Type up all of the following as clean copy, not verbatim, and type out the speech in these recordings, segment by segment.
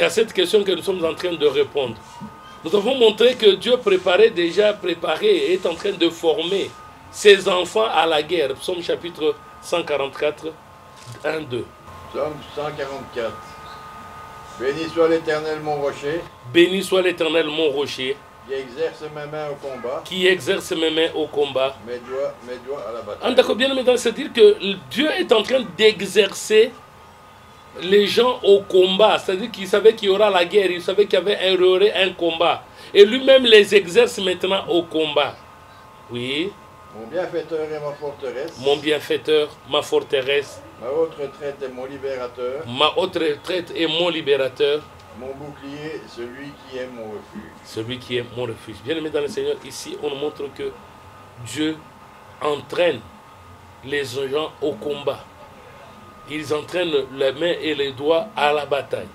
à cette question que nous sommes en train de répondre. Nous avons montré que Dieu préparait déjà, et est en train de former ses enfants à la guerre. Psaume chapitre 144, 1, 2. Psaume 144. Béni soit l'Éternel mon rocher. Béni soit l'Éternel mon rocher. Qui exerce mes mains au combat. Qui exerce mes mains au combat. Mes doigts à la bataille. Ah, d'accord, bien aimé, c'est-à-dire que Dieu est en train d'exercer les gens au combat. C'est-à-dire qu'il savait qu'il y aura la guerre. Il savait qu'il y aurait un combat. Et lui-même les exerce maintenant au combat. Oui. Mon bienfaiteur et ma forteresse. Mon bienfaiteur, ma forteresse. Ma haute retraite est mon libérateur. Ma haute retraite est mon libérateur. Mon bouclier, celui qui est mon refuge. Celui qui est mon refuge. Bien aimé dans le Seigneur, ici on montre que Dieu entraîne les gens au combat. Ils entraînent les mains et les doigts à la bataille.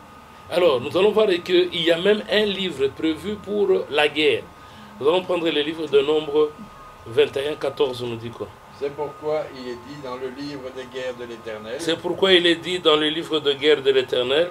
Alors, nous allons voir qu'il y a même un livre prévu pour la guerre. Nous allons prendre le livre de Nombre 21, 14, on nous dit quoi? C'est pourquoi il est dit dans le livre des guerres de l'Éternel. C'est pourquoi il est dit dans le livre de guerre de l'Éternel.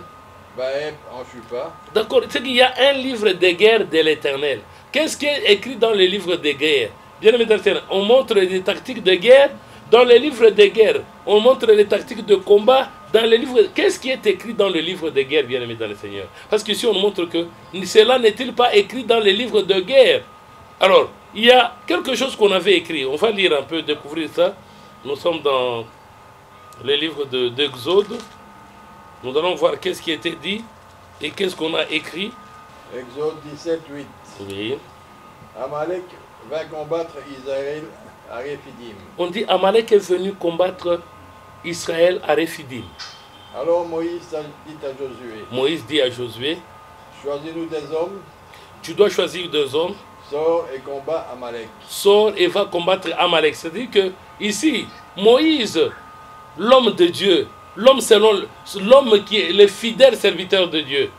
Baep en Chupa. D'accord, c'est qu'il y a un livre de guerre de l'Éternel. Qu'est-ce qui est écrit dans le livre de guerre? Bien aimé, on montre des tactiques de guerre dans le livre de guerre. On montre les tactiques de combat dans le livre. Qu'est-ce qui est écrit dans le livre de guerre, bien aimé dans le Seigneur? Parce qu'ici on montre que cela n'est-il pas écrit dans le livre de guerre? Alors, il y a quelque chose qu'on avait écrit. On va lire un peu, découvrir ça. Nous sommes dans le livre d'Exode. Nous allons voir qu'est-ce qui a été dit et qu'est-ce qu'on a écrit. Exode 17, 8. Oui. Amalek va combattre Israël à Réphidim. On dit Amalek est venu combattre Israël à Réphidim. Alors Moïse dit à Josué. Moïse dit à Josué, choisis-nous des hommes. Tu dois choisir deux hommes. Sors et combat Amalek. Sors et va combattre Amalek. C'est-à-dire que ici, Moïse, l'homme de Dieu, l'homme selon l'homme qui est le fidèle serviteur de Dieu,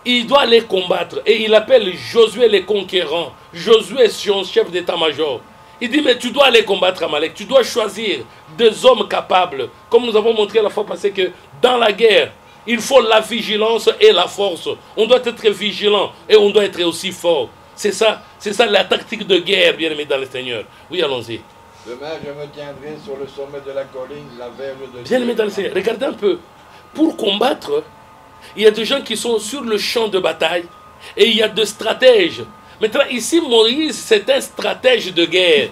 il doit les combattre. Et il appelle Josué les conquérants. Josué est son chef d'état-major. Il dit, mais tu dois aller combattre Amalek. Tu dois choisir deux hommes capables. Comme nous avons montré la fois passée que dans la guerre, il faut la vigilance et la force. On doit être vigilant et on doit être aussi fort. C'est ça la tactique de guerre, bien aimé dans le Seigneur. Oui, allons-y. Demain, je me tiendrai sur le sommet de la colline, la verge de Dieu. Bien aimé dans le Seigneur, regardez un peu. Pour combattre, il y a des gens qui sont sur le champ de bataille et il y a des stratèges. Maintenant, ici, Moïse, c'est un stratège de guerre.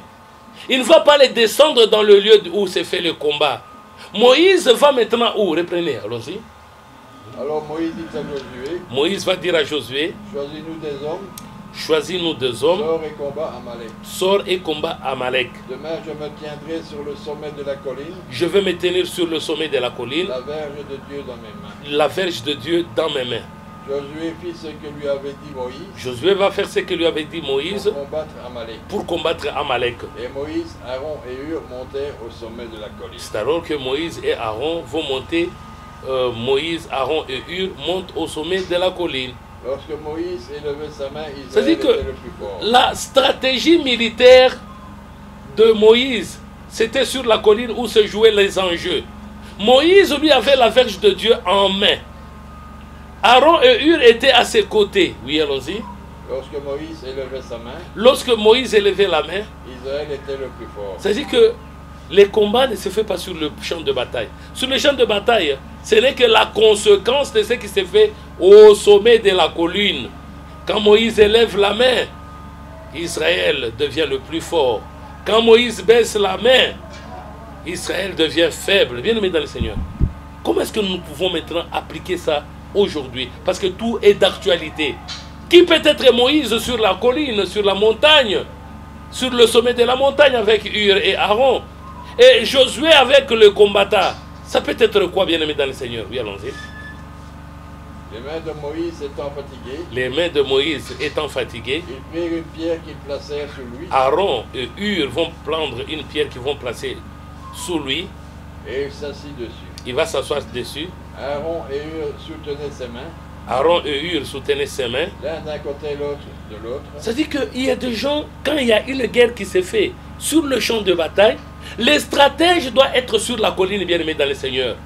Il ne va pas les descendre dans le lieu où s'est fait le combat. Moïse va maintenant où? Reprenez, allons-y. Alors Moïse dit à Josué. Moïse va dire à Josué. Choisis-nous des hommes. Choisis-nous deux hommes. Sors et combat Amalek. Sors et combat Amalek. Demain, je me tiendrai sur le sommet de la colline. Je vais me tenir sur le sommet de la colline. La verge de Dieu dans mes mains. La verge de Dieu dans mes mains. Josué fit ce que lui avait dit Moïse. Josué va faire ce que lui avait dit Moïse pour combattre Amalek. Et Moïse, Aaron et Hur montèrent au sommet de la colline. C'est alors que Moïse et Aaron vont monter. Moïse, Aaron et Hur montent au sommet de la colline. Lorsque Moïse élevait sa main, Israël était le plus fort. La stratégie militaire de Moïse, c'était sur la colline où se jouaient les enjeux. Moïse, lui, avait la verge de Dieu en main. Aaron et Hur étaient à ses côtés. Oui, allons-y. Lorsque Moïse élevait sa main, lorsque Moïse élevait la main, Israël était le plus fort. C'est-à-dire que les combats ne se font pas sur le champ de bataille. Sur le champ de bataille, ce n'est que la conséquence de ce qui s'est fait au sommet de la colline. Quand Moïse élève la main, Israël devient le plus fort. Quand Moïse baisse la main, Israël devient faible. Bien aimé dans le Seigneur. Comment est-ce que nous pouvons maintenant appliquer ça aujourd'hui? Parce que tout est d'actualité. Qui peut être Moïse sur la colline, sur la montagne, sur le sommet de la montagne avec Hur et Aaron, et Josué avec le combattant? Ça peut être quoi, bien aimé dans le Seigneur? Oui, allons-y. Les mains de Moïse étant fatiguées. Les mains de Moïse étant fatiguées. Ils prirent une pierre qu'ils placèrent sur lui. Aaron et Hur vont prendre une pierre qu'ils vont placer sous lui. Et il s'assit dessus. Il va s'asseoir dessus. Aaron et Hur soutenaient ses mains. Aaron et Hur soutenaient ses mains. L'un d'un côté, l'autre de l'autre. C'est-à-dire qu'il y a des gens, quand il y a une guerre qui s'est faite sur le champ de bataille, les stratèges doivent être sur la colline, bien aimé dans le Seigneur.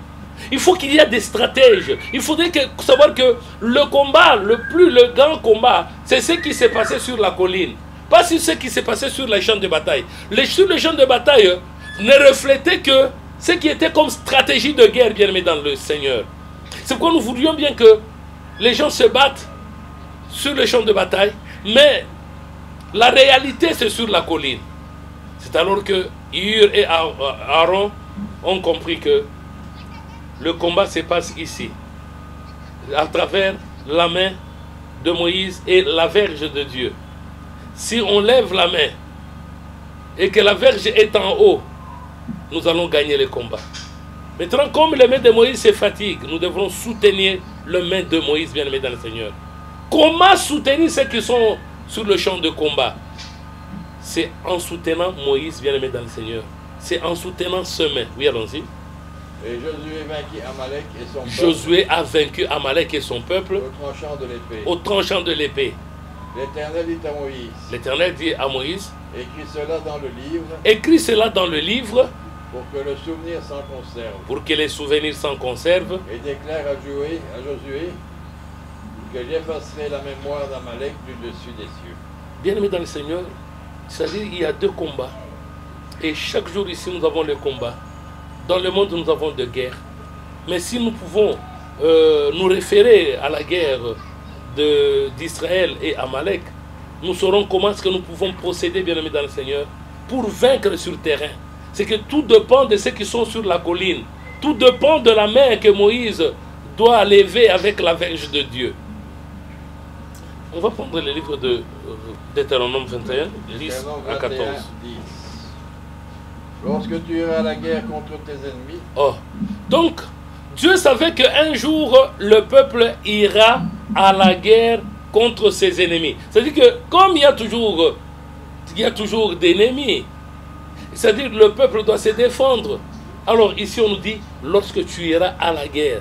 Il faut qu'il y ait des stratèges. Il faudrait savoir que le combat, le grand combat, c'est ce qui s'est passé sur la colline. Pas sur ce qui s'est passé sur les champs de bataille. Sur les champs de bataille ne reflétait que ce qui était comme stratégie de guerre, bien aimé dans le Seigneur. C'est pourquoi nous voudrions bien que les gens se battent sur le champ de bataille, mais la réalité c'est sur la colline. C'est alors que Hur et Aaron ont compris que le combat se passe ici, à travers la main de Moïse et la verge de Dieu. Si on lève la main et que la verge est en haut, nous allons gagner le combat. Maintenant, comme les mains de Moïse se fatiguent, nous devrons soutenir les mains de Moïse, bien-aimé dans le Seigneur. Comment soutenir ceux qui sont sur le champ de combat? C'est en soutenant Moïse, bien-aimé dans le Seigneur. C'est en soutenant ce main. Oui, allons-y. Et Josué vainquit Amalek et son peuple. Josué a vaincu Amalek et son peuple Au tranchant de l'épée. au tranchant de l'épée. L'Éternel dit à Moïse. L'Éternel dit à Moïse, Écris cela dans le livre. écris cela dans le livre Pour que le souvenir s'en conserve. pour que les souvenirs s'en conservent. Et déclare à Josué que j'effacerai la mémoire d'Amalek du dessus des cieux. Bien-aimé dans le Seigneur, c'est-à-dire qu'il y a deux combats. Et chaque jour ici, nous avons le combat. Dans le monde, nous avons des guerres. Mais si nous pouvons nous référer à la guerre d'Israël et Amalek, nous saurons comment est-ce que nous pouvons procéder, bien-aimé dans le Seigneur, pour vaincre sur le terrain. C'est que tout dépend de ceux qui sont sur la colline. Tout dépend de la main que Moïse doit lever avec la verge de Dieu. On va prendre le livre de Deutéronome 21, 10 à 14. 10. Lorsque tu iras à la guerre contre tes ennemis. Oh. Donc, Dieu savait qu'un jour, le peuple ira à la guerre contre ses ennemis. C'est-à-dire que, comme il y a toujours d'ennemis, c'est-à-dire que le peuple doit se défendre. Alors, ici, on nous dit, lorsque tu iras à la guerre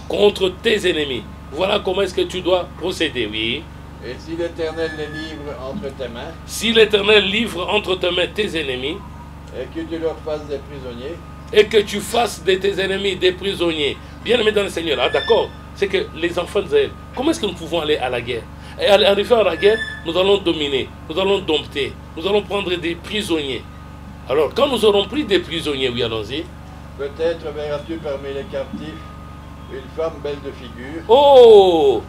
contre tes ennemis, voilà comment est-ce que tu dois procéder, oui. Et si l'Éternel les livre entre tes mains. Si l'Éternel livre entre tes mains tes ennemis, et que tu leur fasses des prisonniers. Et que tu fasses de tes ennemis des prisonniers. Bien aimé dans le Seigneur. Ah d'accord. C'est que les enfants d'Israël, comment est-ce que nous pouvons aller à la guerre? Et en arrivant à la guerre, nous allons dominer, nous allons dompter, nous allons prendre des prisonniers. Alors quand nous aurons pris des prisonniers, oui allons-y. Peut-être verras-tu parmi les captifs une femme belle de figure. Oh!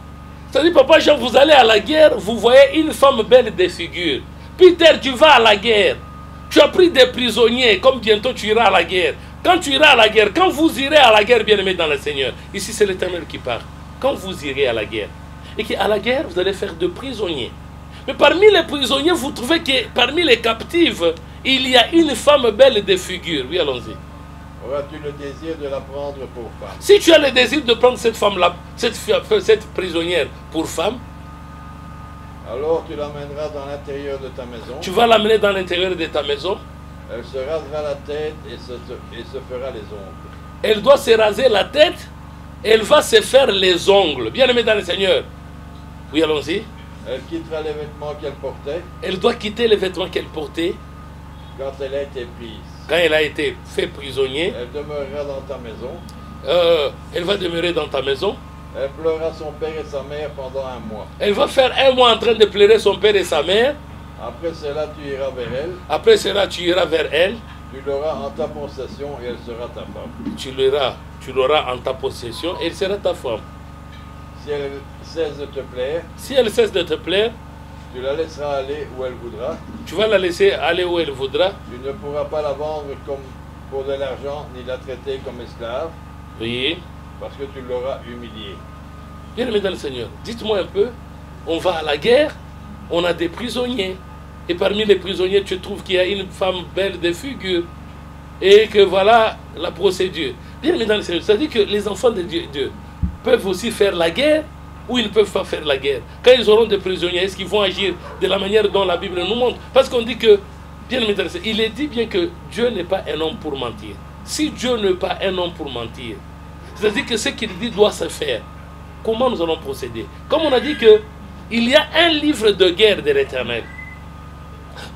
C'est-à-dire, papa Jean, vous allez à la guerre, vous voyez une femme belle de figure. Peter, tu vas à la guerre. Tu as pris des prisonniers, comme bientôt tu iras à la guerre. Quand tu iras à la guerre, quand vous irez à la guerre, bien-aimé dans le Seigneur, ici c'est l'Éternel qui parle. Quand vous irez à la guerre, et qu'à la guerre, vous allez faire de prisonniers. Mais parmi les prisonniers, vous trouvez que parmi les captifs, il y a une femme belle de figure. Oui, allons-y. Auras-tu le désir de la prendre pour femme? Si tu as le désir de prendre cette femme-là, cette prisonnière pour femme, alors tu l'amèneras dans l'intérieur de ta maison. Tu vas l'amener dans l'intérieur de ta maison. Elle se rasera la tête et se fera les ongles. Elle doit se raser la tête et elle va se faire les ongles. Bien aimé dans le Seigneur. Oui, allons-y. Elle quittera les vêtements qu'elle portait. Elle doit quitter les vêtements qu'elle portait. Quand elle a été prise. Quand elle a été fait prisonnier. Elle demeurera dans ta maison. Elle va demeurer dans ta maison. Elle pleurera son père et sa mère pendant un mois. Elle va faire un mois en train de pleurer son père et sa mère. Après cela, tu iras vers elle. Après cela, tu iras vers elle. Tu l'auras en ta possession et elle sera ta femme. Tu l'auras en ta possession et elle sera ta femme. Si elle cesse de te plaire. Si elle cesse de te plaire. Tu la laisseras aller où elle voudra. Tu vas la laisser aller où elle voudra. Tu ne pourras pas la vendre comme pour de l'argent ni la traiter comme esclave. Oui. Parce que tu l'auras humiliée. Bien aimé dans le Seigneur, dites-moi un peu, on va à la guerre, on a des prisonniers. Et parmi les prisonniers, tu trouves qu'il y a une femme belle de figure. Et que voilà la procédure. Bien aimé dans le Seigneur, c'est-à-dire que les enfants de Dieu peuvent aussi faire la guerre ou ils ne peuvent pas faire la guerre. Quand ils auront des prisonniers, est-ce qu'ils vont agir de la manière dont la Bible nous montre? Parce qu'on dit que, bien aimé dans le Seigneur, il est dit bien que Dieu n'est pas un homme pour mentir. Si Dieu n'est pas un homme pour mentir, c'est-à-dire que ce qu'il dit doit se faire. Comment nous allons procéder? Comme on a dit qu'il y a un livre de guerre de l'Éternel.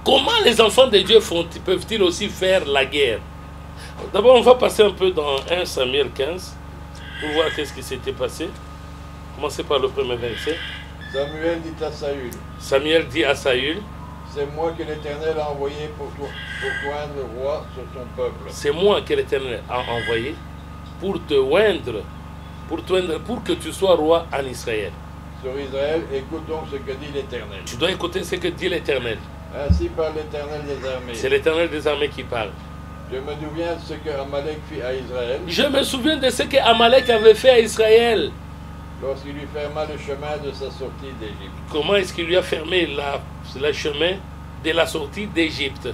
Comment les enfants de Dieu peuvent-ils aussi faire la guerre? D'abord, on va passer un peu dans 1 Samuel 15. pour voir qu'est-ce qui s'était passé. Commencez par le premier verset. Samuel dit à Saül, Samuel dit à Saül, c'est moi que l'Éternel a envoyé pour oindre roi sur son peuple. c'est moi que l'Éternel a envoyé pour te oindre, pour que tu sois roi en Israël. Sur Israël, écoute donc ce que dit l'Éternel. Tu dois écouter ce que dit l'Éternel. Ainsi parle l'Éternel des armées. C'est l'Éternel des armées qui parle. Je me souviens de ce que Amalek fit à Israël Je me souviens de ce que Amalek avait fait à Israël. lorsqu'il lui ferma le chemin de sa sortie d'Égypte. Comment est-ce qu'il lui a fermé le chemin de la sortie d'Égypte?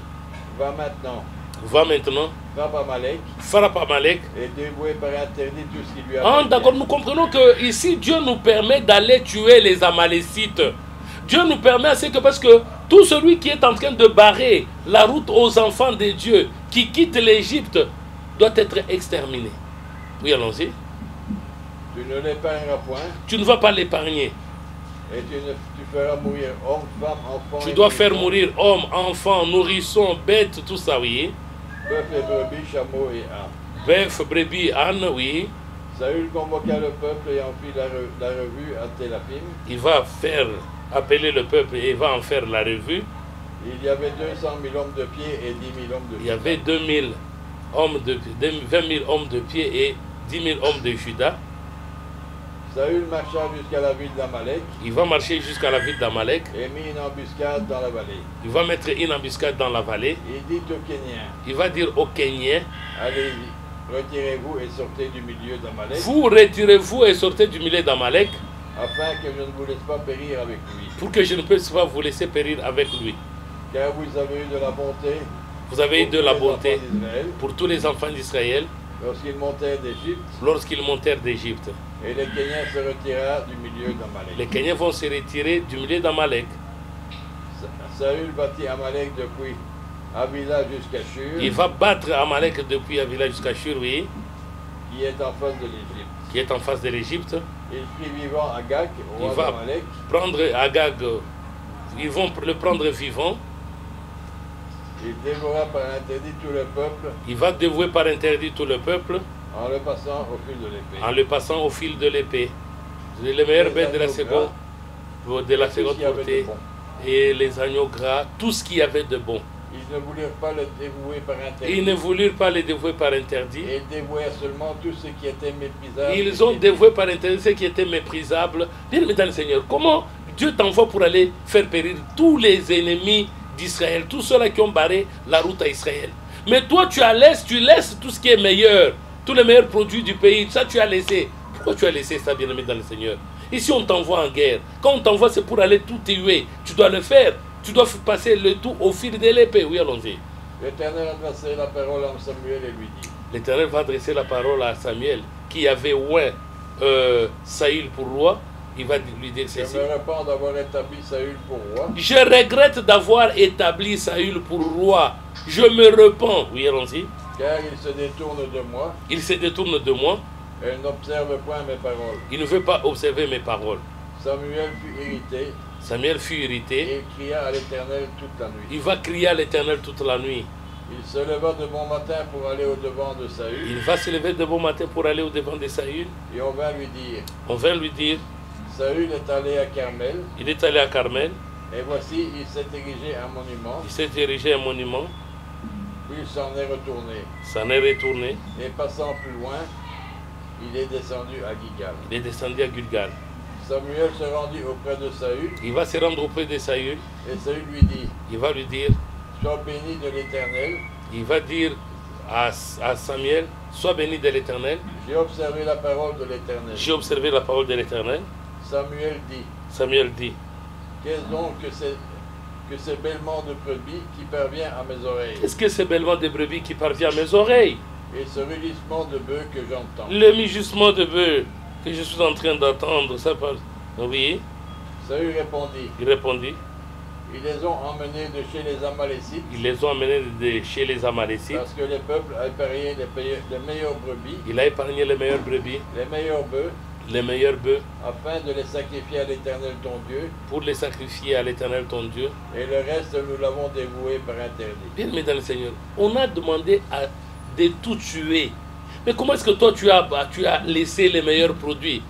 Va maintenant, Va maintenant, frappe Amalek frappe Amalek. et dévouer par interdit tout ce qui lui Ah, appartient. d'accord, nous comprenons que ici Dieu nous permet d'aller tuer les Amalécites. Dieu nous permet à ce que, parce que tout celui qui est en train de barrer la route aux enfants de Dieu, qui quitte l'Égypte, doit être exterminé. Oui, allons-y. Tu ne l'épargneras point Tu ne vas pas l'épargner. et tu feras mourir homme, femme, enfant. Tu et dois faire nourrisson, mourir hommes, enfants, nourrissons, bêtes, tout ça, oui. bœuf et brebis, chameaux et ânes. Bœuf, brebis, âne, oui. Saül convoqua le peuple et en fit la revue à Télaphim. Il va faire appeler le peuple et il va en faire la revue. Il y avait 200 000 hommes de pied et 10 000 hommes de Il y avait 20 000 hommes de pied et 10 000 hommes de Juda. Saül marcha jusqu'à la ville d'Amalek Il va marcher jusqu'à la ville d'Amalek. et mit une embuscade dans la vallée. Il va mettre une embuscade dans la vallée. Il dit aux Kéniens, Il va dire aux Kenyans, allez-y, retirez-vous et sortez du milieu d'Amalek, vous retirez-vous et sortez du milieu d'Amalek afin que je ne vous laisse pas périr avec lui. pour que je ne puisse pas vous laisser périr avec lui. Car vous avez eu de la bonté Vous avez eu de la pour tous les bonté enfants d'Israël pour tous les enfants d'Israël lorsqu'ils montèrent d'Égypte, lorsqu'ils montèrent d'Égypte. et les Kéniens se retirèrent du milieu d'Amalek. Les Kenyans vont se retirer du milieu d'Amalek. Saül bâtit Amalek depuis Avila jusqu'à Shur, Il va battre Amalek depuis Avila jusqu'à Shur, oui, qui est en face de l'Égypte. qui est en face de l'Égypte. Il prit vivant Agag, Il roi va d'Amalek, prendre Agag, ils vont le prendre vivant. il dévora par interdit tout le peuple Il va dévouer par interdit tout le peuple en le passant au fil de l'épée. en le passant au fil de l'épée. Les meilleures bêtes de la seconde Tout ce qu'il y avait de portée bon. et les agneaux gras, tout ce qu'il y avait de bon. Ils ne voulurent pas le dévouer par interdit. Ils ne voulurent pas les dévouer par interdit. Et ils dévouèrent seulement tout ce qui était méprisable. Ils ont dévoué par interdit ce qui était méprisable. Bien-aimé dans le Seigneur, comment Dieu t'envoie pour aller faire périr tous les ennemis d'Israël, tous ceux-là qui ont barré la route à Israël. Mais toi, tu laisses tout ce qui est meilleur, tous les meilleurs produits du pays, ça tu as laissé. Pourquoi tu as laissé ça, bien-aimé dans le Seigneur? Ici, on t'envoie en guerre. Quand on t'envoie, c'est pour aller tout tuer. Tu dois le faire. Tu dois passer le tout au fil de l'épée. Oui, allons-y. L'Éternel adressait la parole à Samuel et lui dit, L'Éternel va adresser la parole à Samuel, qui avait oint Saül pour roi. Il va lui dire je ceci. me repens d'avoir établi Saül pour roi, Je regrette d'avoir établi Saül pour roi. Je me repens. Oui, allons-y. car il se détourne de moi Il se détourne de moi. et n'observe point mes paroles. Il ne veut pas observer mes paroles. Samuel fut irrité Samuel fut et irrité. il cria à l'Éternel toute la nuit. Il va crier à l'Éternel toute la nuit. Il se leva de bon matin pour aller au-devant de Saül, Il va se lever de bon matin pour aller au-devant de Saül. et on vint lui dire, On vint lui dire, Saül est allé à Carmel, il est allé à Carmel. et voici, il s'est érigé un monument, Il s'est érigé un monument. puis il s'en est retourné. S'en est retourné. Et passant plus loin, il est descendu à Gilgal. Il est descendu à Gilgal. Samuel se rendit auprès de Saül, Il va se rendre auprès de Saül. et Saül lui dit, Il va lui dire, sois béni de l'Éternel, il va dire à Samuel, sois béni de l'Éternel. j'ai observé la parole de l'Éternel. J'ai observé la parole de l'Éternel. Samuel dit, Samuel dit, qu'est-ce donc que ce bêlement de brebis qui parvient à mes oreilles, qu'est-ce que ce bêlement de brebis qui parvient à mes oreilles? et ce rugissement de bœuf que j'entends? Le mugissement de bœuf que je suis en train d'entendre, ça parle. Oui, Saül répondit, il répondit, ils les ont emmenés de chez les Amalécites, ils les ont amenés de chez les Amalécites. parce que les peuples épargnaient les meilleures brebis, Il a épargné les meilleurs brebis, les meilleurs bœufs, les meilleurs bœufs, afin de les sacrifier à l'Éternel ton Dieu, pour les sacrifier à l'Éternel ton Dieu. et le reste nous l'avons dévoué par interdit. Bien aimé dans le Seigneur, on a demandé de tout tuer. Mais comment est-ce que toi tu as laissé les meilleurs produits?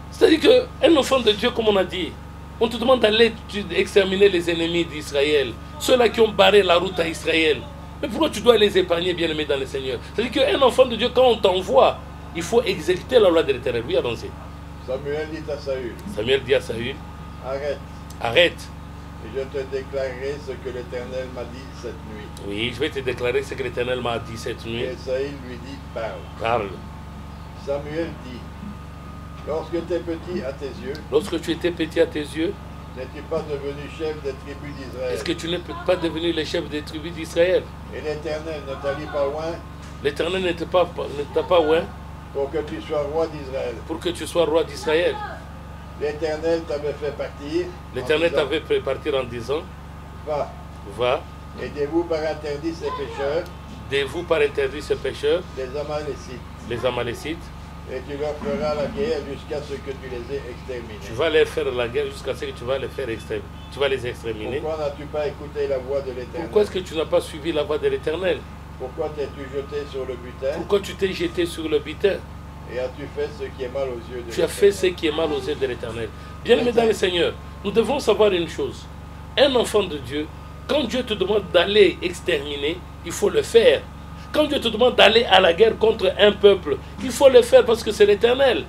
C'est-à-dire qu'un enfant de Dieu, comme on a dit, on te demande d'aller exterminer les ennemis d'Israël, ceux-là qui ont barré la route à Israël. Mais pourquoi tu dois les épargner, bien-aimés dans le Seigneur? C'est-à-dire qu'un enfant de Dieu, quand on t'envoie, il faut exécuter la loi de l'Éternel. Oui, allons-y. Samuel dit à Saül, Samuel dit à Saül, arrête, arrête. et je te déclarerai ce que l'Éternel m'a dit cette nuit. Oui, je vais te déclarer ce que l'Éternel m'a dit cette nuit. Et Saül lui dit, parle. Parle. Samuel dit, lorsque tu étais petit à tes yeux, Lorsque tu étais petit à tes yeux, n'es-tu pas devenu chef des tribus d'Israël? est-ce que tu n'es pas devenu le chef des tribus d'Israël? Et l'Éternel ne t'a mis pas loin L'Éternel ne t'a pas oint pour que tu sois roi d'Israël. pour que tu sois roi d'Israël. L'Éternel t'avait fait partir. L'Éternel t'avait fait partir en disant, Va, va, aidez-vous par interdit ces pécheurs, dévoue par interdit ces pécheurs, les Amalécites, les Amalécites. et tu leur feras la guerre jusqu'à ce que tu les aies exterminés. Tu vas les faire la guerre jusqu'à ce que tu vas les faire tu vas les exterminer. Pourquoi n'as-tu pas écouté la voix de l'Éternel? Pourquoi est-ce que tu n'as pas suivi la voie de l'Éternel? Pourquoi t'es-tu jeté sur le butin Pourquoi tu t'es jeté sur le butin? et as-tu fait ce qui est mal aux yeux de Tu as fait ce l'Éternel? qui est mal aux yeux de l'Éternel. Bien-aimés dans le Seigneur, nous devons savoir une chose. Un enfant de Dieu, quand Dieu te demande d'aller exterminer, il faut le faire. Quand Dieu te demande d'aller à la guerre contre un peuple, il faut le faire parce que c'est l'Éternel.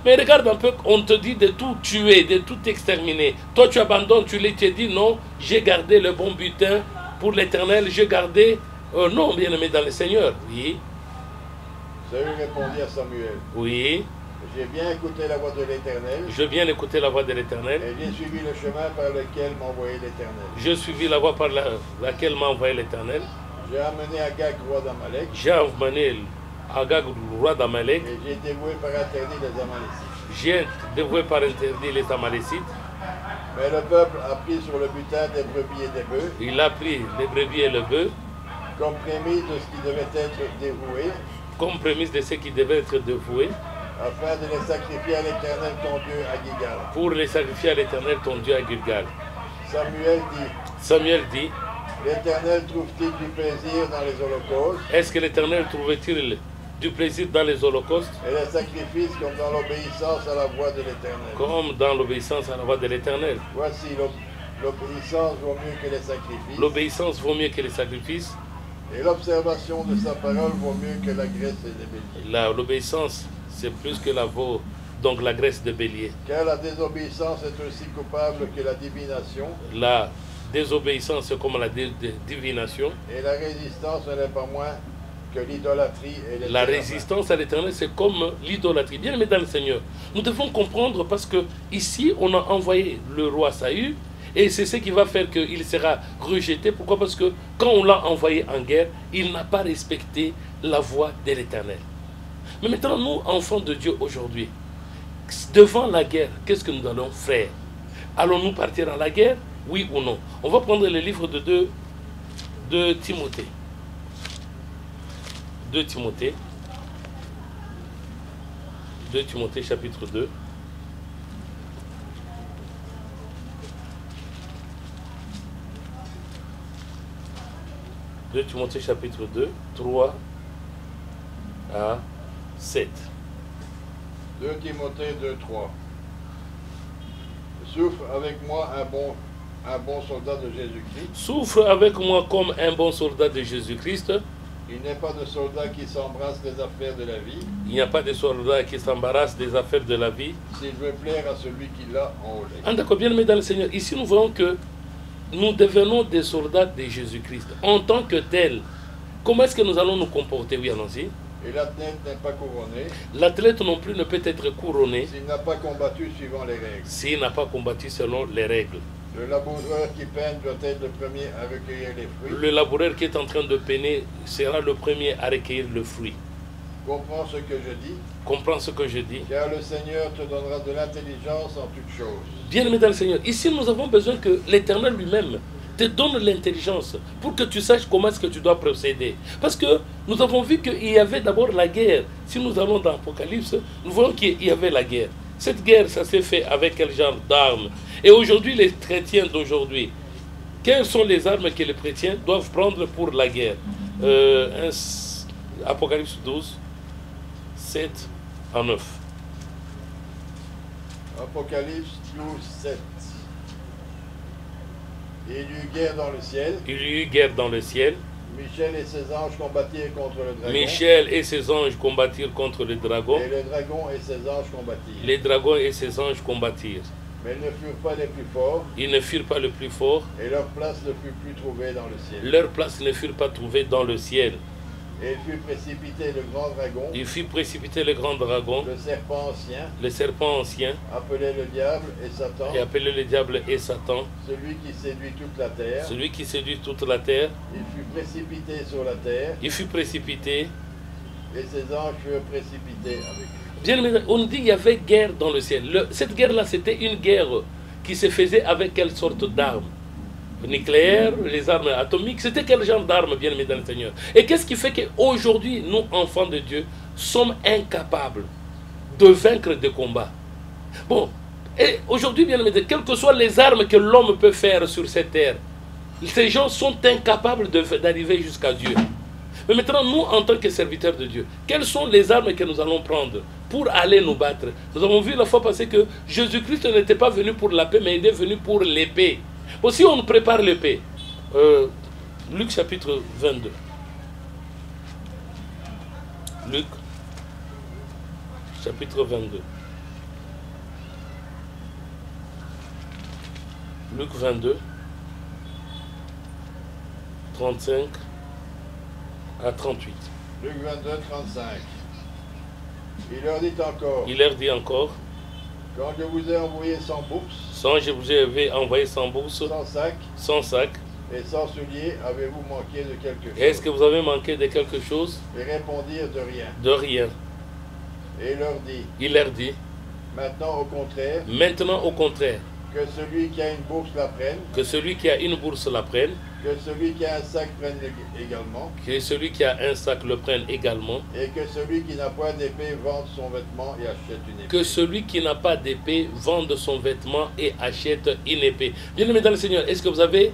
Mais regarde un peu, on te dit de tout tuer, de tout exterminer. Toi, tu abandonnes, tu dis non, j'ai gardé le bon butin pour l'Éternel, j'ai gardé... non, bien-aimé dans le Seigneur. Oui, Saül répondit à Samuel, oui, j'ai bien écouté la voix de l'Éternel je viens d'écouter la voix de l'Éternel. et j'ai suivi le chemin par lequel m'a envoyé l'Éternel. J'ai suivi la voie par laquelle m'a envoyé l'Éternel. J'ai amené Agag, roi d'Amalek, J'ai emmené Agag, roi d'Amalek. et j'ai dévoué par interdit les Amalécites. J'ai dévoué par interdit les Amalécites. Mais le peuple a pris sur le butin des brebis et des bœufs, Il a pris les brebis et le bœuf comme prémisse de ce qui devait être dévoué, comme prémisse de ce qui devait être dévoué afin de les sacrifier à l'Éternel ton Dieu à Gilgal. pour les sacrifier à l'Éternel ton Dieu à Gilgal. Samuel dit, Samuel dit, l'Éternel trouve-t-il du plaisir dans les holocaustes est-ce que l'Éternel trouvait-il du plaisir dans les holocaustes et les sacrifices comme dans l'obéissance à la voix de l'Éternel? comme dans l'obéissance à la voix de l'Éternel? Voici, l'obéissance vaut mieux que les sacrifices, L'obéissance vaut mieux que les sacrifices. et l'observation de sa parole vaut mieux que la graisse et les béliers. L'obéissance, c'est plus que la veau, donc la graisse de bélier. Car la désobéissance est aussi coupable que la divination, La désobéissance, c'est comme la divination. et la résistance n'est pas moins que l'idolâtrie et les La ténèbres. résistance à l'Éternel, c'est comme l'idolâtrie. Bien aimé dans le Seigneur, nous devons comprendre parce que ici, on a envoyé le roi Saül et c'est ce qui va faire qu'il sera rejeté. Pourquoi? Parce que quand on l'a envoyé en guerre, il n'a pas respecté la voix de l'Éternel. Mais maintenant, nous, enfants de Dieu aujourd'hui, devant la guerre, qu'est-ce que nous allons faire? Allons-nous partir à la guerre? Oui ou non? On va prendre le livre de Timothée. 2 Timothée. 2 Timothée chapitre 2. De Timothée chapitre 2, 3 à 7. 2 Timothée 2, 3. Souffre avec moi un bon soldat de Jésus-Christ. Souffre avec moi comme un bon soldat de Jésus-Christ. Il n'est pas de soldat qui s'embrasse des affaires de la vie, Il n'y a pas de soldat qui s'embarrasse des affaires de la vie. s'il veut plaire à celui qui l'a enrôlé. Ah, d'accord, bien aimé dans le Seigneur. Ici, nous voyons que nous devenons des soldats de Jésus-Christ. En tant que tels, comment est-ce que nous allons nous comporter? Oui, allons-y. Et l'athlète n'est pas couronné L'athlète non plus ne peut être couronné s'il n'a pas combattu suivant les règles. s'il n'a pas combattu selon les règles. Le laboureur qui peine doit être le premier à recueillir les fruits. Le laboureur qui est en train de peiner sera le premier à recueillir le fruit. Comprends ce que je dis, Comprends ce que je dis. car le Seigneur te donnera de l'intelligence en toutes choses. Bien aimé dans le Seigneur, ici nous avons besoin que l'Éternel lui-même te donne l'intelligence pour que tu saches comment est-ce que tu dois procéder. Parce que nous avons vu qu'il y avait d'abord la guerre. Si nous allons dans l'Apocalypse, nous voyons qu'il y avait la guerre. Cette guerre, ça s'est fait avec quel genre d'armes? Et aujourd'hui, les chrétiens d'aujourd'hui, quelles sont les armes que les chrétiens doivent prendre pour la guerre? Apocalypse 12. 7 à 9. Apocalypse 12, 7. Il y eut guerre dans le ciel. Il y eut guerre dans le ciel. Michel et ses anges combattirent contre le dragon. Michel et ses anges combattirent contre le dragon. Et le dragon et ses anges combattirent. Les dragons et ses anges combattirent. Mais ils ne furent pas les plus forts. Ils ne furent pas les plus forts. Et leur place ne fut plus trouvée dans le ciel. Leur place ne fut pas trouvée dans le ciel. Et il fut précipité le grand dragon. Il fut précipité le grand dragon, Le serpent ancien, le serpent ancien, appelé le diable et Satan. et appelé le diable et Satan, Celui qui séduit toute la terre. celui qui séduit toute la terre. Il fut précipité sur la terre. Il fut précipité. Et ses anges furent précipités avec lui. Bien aimé, on dit qu'il y avait guerre dans le ciel. Cette guerre-là, c'était une guerre qui se faisait avec quelle sorte d'armes? Nucléaires, les armes atomiques, c'était quel genre d'armes, bien aimé dans le Seigneur? Et qu'est-ce qui fait qu'aujourd'hui, nous, enfants de Dieu, sommes incapables de vaincre des combats? Bon, et aujourd'hui, bien aimé, quelles que soient les armes que l'homme peut faire sur cette terre, ces gens sont incapables d'arriver jusqu'à Dieu. Mais maintenant, nous, en tant que serviteurs de Dieu, quelles sont les armes que nous allons prendre pour aller nous battre? Nous avons vu la fois passée que Jésus-Christ n'était pas venu pour la paix, mais il est venu pour l'épée. Bon, si on prépare l'épée, Luc chapitre 22. Luc chapitre 22. Luc 22, 35 à 38. Luc 22, 35. Il leur dit encore, Il leur dit encore, quand je vous ai envoyé sans bourse, sans je vous avais envoyé sans bourse, sans sac sans sac, et sans souliers, avez-vous manqué de quelque chose? est-ce que vous avez manqué de quelque chose? Ils répondirent de rien. De rien. Et il leur dit, Il leur dit, maintenant au contraire, maintenant au contraire, que celui qui a une bourse la prenne, que celui qui a une bourse la prenne, que celui qui a un sac prenne également, que celui qui a un sac le prenne également, et que celui qui n'a point d'épée vende son vêtement et achète une épée. que celui qui n'a pas d'épée vende son vêtement et achète une épée. Bien-aimés dans le Seigneur, est-ce que vous avez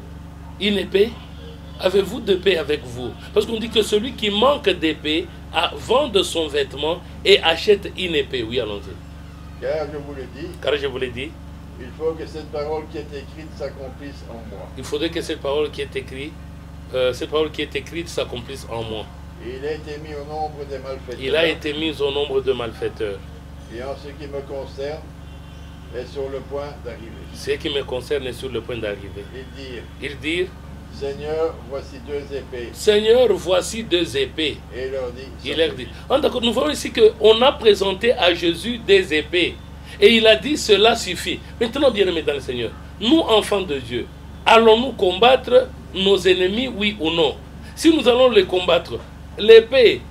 une épée? Avez-vous d'épée avec vous? Parce qu'on dit que celui qui manque d'épée vende son vêtement et achète une épée. Oui, allons-y. Car je vous le dis, Car je vous l'ai dit, il faut que cette parole qui est écrite s'accomplisse en moi. il faudrait que cette parole qui est écrite, s'accomplisse en moi. Et il a été mis au nombre des malfaiteurs. Il a été mis au nombre de malfaiteurs. Et en ce qui me concerne, est sur le point d'arriver. Ce qui me concerne est sur le point d'arriver. Ils dirent, Seigneur, voici deux épées. Seigneur, voici deux épées. Et Il leur dit. Ah, d'accord, nous voyons ici qu'on a présenté à Jésus des épées. Et il a dit, cela suffit. Maintenant, bien-aimés dans le Seigneur, nous, enfants de Dieu, allons-nous combattre nos ennemis, oui ou non? Si nous allons les combattre, l'épée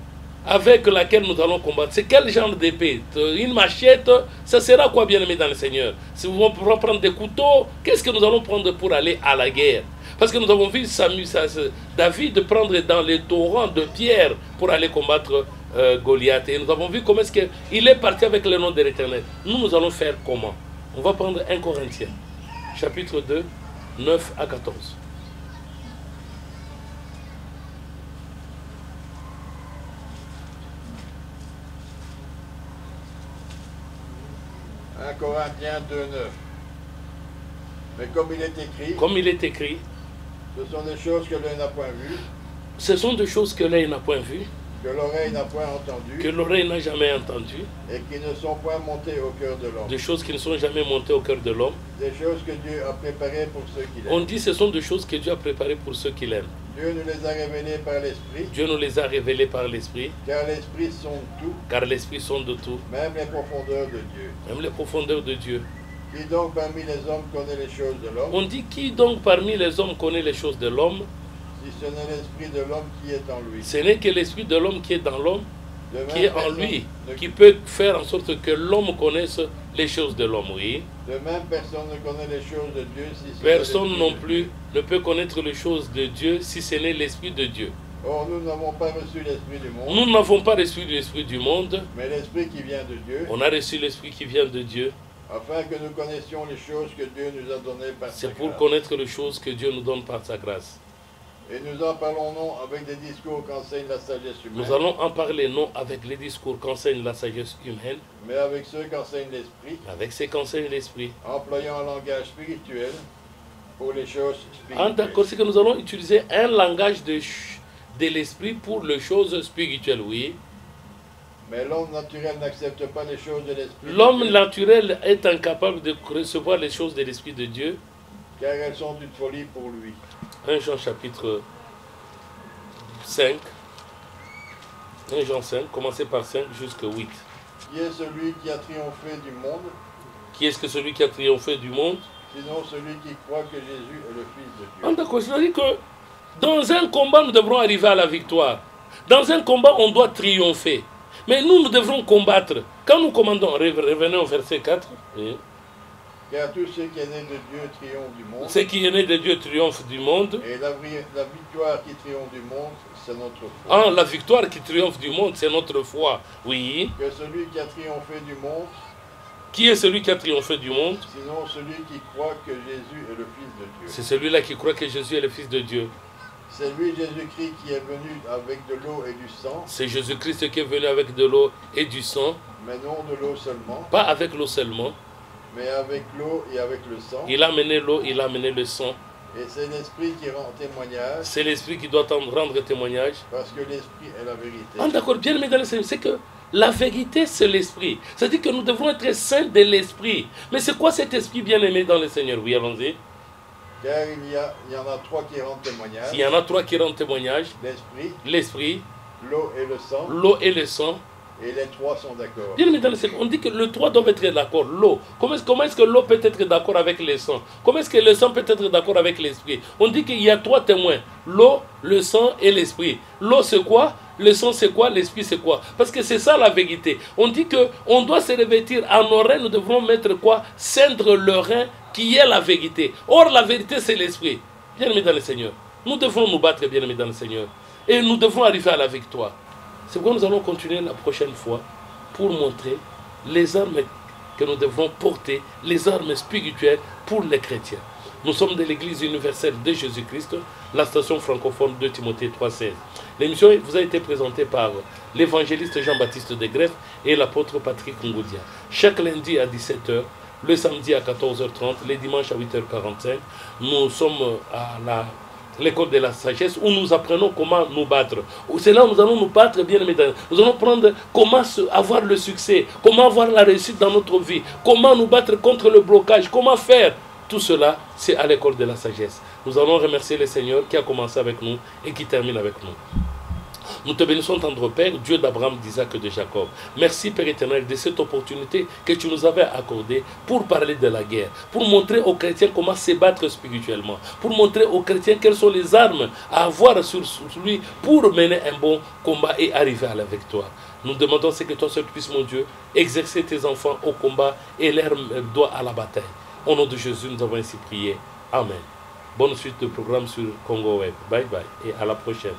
avec laquelle nous allons combattre, c'est quel genre d'épée? Une machette? Ça sera quoi, bien-aimés dans le Seigneur? Si nous allons prendre des couteaux, qu'est-ce que nous allons prendre pour aller à la guerre? Parce que nous avons vu David prendre dans les torrents de pierre pour aller combattre Goliath. Et nous avons vu comment est-ce qu'il est parti avec le nom de l'Éternel. Nous allons faire comment? On va prendre 1 Corinthiens, chapitre 2, 9 à 14. Corinthiens 2, 9. Mais comme il est écrit, ce sont des choses que l'œil n'a point vues, ce sont des choses que l'œil n'a point vues, que l'oreille n'a point entendues, que l'oreille n'a jamais entendues, et qui ne sont point montées au cœur de l'homme. des choses qui ne sont jamais montées au cœur de l'homme. Des choses que Dieu a préparées pour ceux qui On l'aiment. dit que ce sont des choses que Dieu a préparées pour ceux qui l'aiment. Dieu nous les a révélées par l'Esprit, Dieu nous les a révélées par l'Esprit, car l'Esprit sonde tout, car l'Esprit sonde de tout, même les profondeurs de Dieu. même les profondeurs de Dieu. Qui donc parmi les hommes connaît les choses de l'homme, On dit qui donc parmi les hommes connaît les choses de l'homme? si ce n'est l'Esprit de l'homme qui est en lui? Ce n'est que l'Esprit de l'homme qui est dans l'homme, De même, qui est en personne lui, ne- qui peut faire en sorte que l'homme connaisse les choses de l'homme, oui. De même, personne ne connaît les choses de Dieu si ce n'est Personne l'Esprit non de plus Dieu. ne peut connaître les choses de Dieu si ce n'est l'Esprit de Dieu. Or, nous n'avons pas reçu l'Esprit du monde, Nous n'avons pas reçu l'Esprit du monde, mais l'Esprit qui vient de Dieu, on a reçu l'Esprit qui vient de Dieu. afin que nous connaissions les choses que Dieu nous a données par sa C'est pour grâce. connaître les choses que Dieu nous donne par sa grâce. Et nous en parlons non avec des discours qu'enseigne la sagesse humaine. Nous allons en parler non avec les discours qu'enseigne la sagesse humaine, mais avec ceux qu'enseigne l'Esprit. Avec ceux qu'enseigne l'Esprit. Employant un langage spirituel pour les choses spirituelles. Ah, d'accord, c'est que nous allons utiliser un langage de l'Esprit pour les choses spirituelles, oui. Mais l'homme naturel n'accepte pas les choses de l'Esprit. L'homme naturel est incapable de recevoir les choses de l'Esprit de Dieu. Car elles sont d'une folie pour lui. 1 Jean chapitre 5. 1 Jean 5, commencez par 5 jusqu'à 8. Qui est celui qui a triomphé du monde? Qui est-ce que celui qui a triomphé du monde? Sinon celui qui croit que Jésus est le Fils de Dieu. Ah, d'accord, c'est-à-dire que dans un combat, nous devrons arriver à la victoire. Dans un combat, on doit triompher. Mais nous devrons combattre. Quand nous commandons, revenez au verset 4. Oui. Car tout ce qui est né de Dieu triomphe du monde. Ce qui est né de Dieu triomphe du monde. Et la victoire qui triomphe du monde, c'est notre foi. Ah, la victoire qui triomphe du monde, c'est notre foi. Oui. Que celui qui a triomphé du monde. Qui est celui qui a triomphé du monde? Sinon celui qui croit que Jésus est le Fils de Dieu. C'est celui-là qui croit que Jésus est le Fils de Dieu. C'est lui, Jésus-Christ, qui est venu avec de l'eau et du sang. C'est Jésus-Christ qui est venu avec de l'eau et du sang. Mais non de l'eau seulement. Pas avec l'eau seulement. Mais avec l'eau et avec le sang. Il a amené l'eau, il a amené le sang. Et c'est l'Esprit qui rend témoignage. C'est l'Esprit qui doit rendre témoignage. Parce que l'Esprit est la vérité. Ah, d'accord, bien aimé dans le Seigneur, c'est que la vérité, c'est l'Esprit. C'est-à-dire que nous devons être saints de l'Esprit. Mais c'est quoi cet Esprit bien aimé dans le Seigneur? Oui, allons-y. Car il y en a trois qui rendent témoignage. Il y en a trois qui rendent témoignage. L'Esprit, l'eau et le sang. L'eau et le sang. Et les trois sont d'accord. Bien aimé dans le Seigneur, on dit que le trois doivent être d'accord. L'eau. Comment est-ce que l'eau peut être d'accord avec le sang? Comment est-ce que le sang peut être d'accord avec l'Esprit? On dit qu'il y a trois témoins. L'eau, le sang et l'Esprit. L'eau c'est quoi? Le sang c'est quoi? L'Esprit c'est quoi? Parce que c'est ça la vérité. On dit qu'on doit se revêtir à nos reins, nous devrons mettre quoi? Ceindre le rein qui est la vérité. Or la vérité c'est l'Esprit. Bien aimé dans le Seigneur, nous devons nous battre, bien aimé dans le Seigneur. Et nous devons arriver à la victoire. C'est pourquoi nous allons continuer la prochaine fois pour montrer les armes que nous devons porter, les armes spirituelles pour les chrétiens. Nous sommes de l'Église universelle de Jésus-Christ, la station francophone de Timothée 3,16. L'émission vous a été présentée par l'évangéliste Jean-Baptiste Degreffe et l'apôtre Patrick Ngoudia. Chaque lundi à 17h, le samedi à 14h30, les dimanches à 8h45, nous sommes à l'école de la sagesse où nous apprenons comment nous battre. C'est là où nous allons nous battre, bien aimés. Nous allons prendre comment avoir le succès, comment avoir la réussite dans notre vie, comment nous battre contre le blocage, comment faire. Tout cela, c'est à l'école de la sagesse. Nous allons remercier le Seigneur qui a commencé avec nous et qui termine avec nous. Nous te bénissons, tendre Père, Dieu d'Abraham, d'Isaac et de Jacob. Merci, Père éternel, de cette opportunité que tu nous avais accordée pour parler de la guerre, pour montrer aux chrétiens comment se battre spirituellement, pour montrer aux chrétiens quelles sont les armes à avoir sur lui pour mener un bon combat et arriver à la victoire. Nous demandons que toi seul puisses, mon Dieu, exercer tes enfants au combat et leur doigt à la bataille. Au nom de Jésus, nous avons ainsi prié. Amen. Bonne suite de programme sur Congo Web. Bye bye et à la prochaine.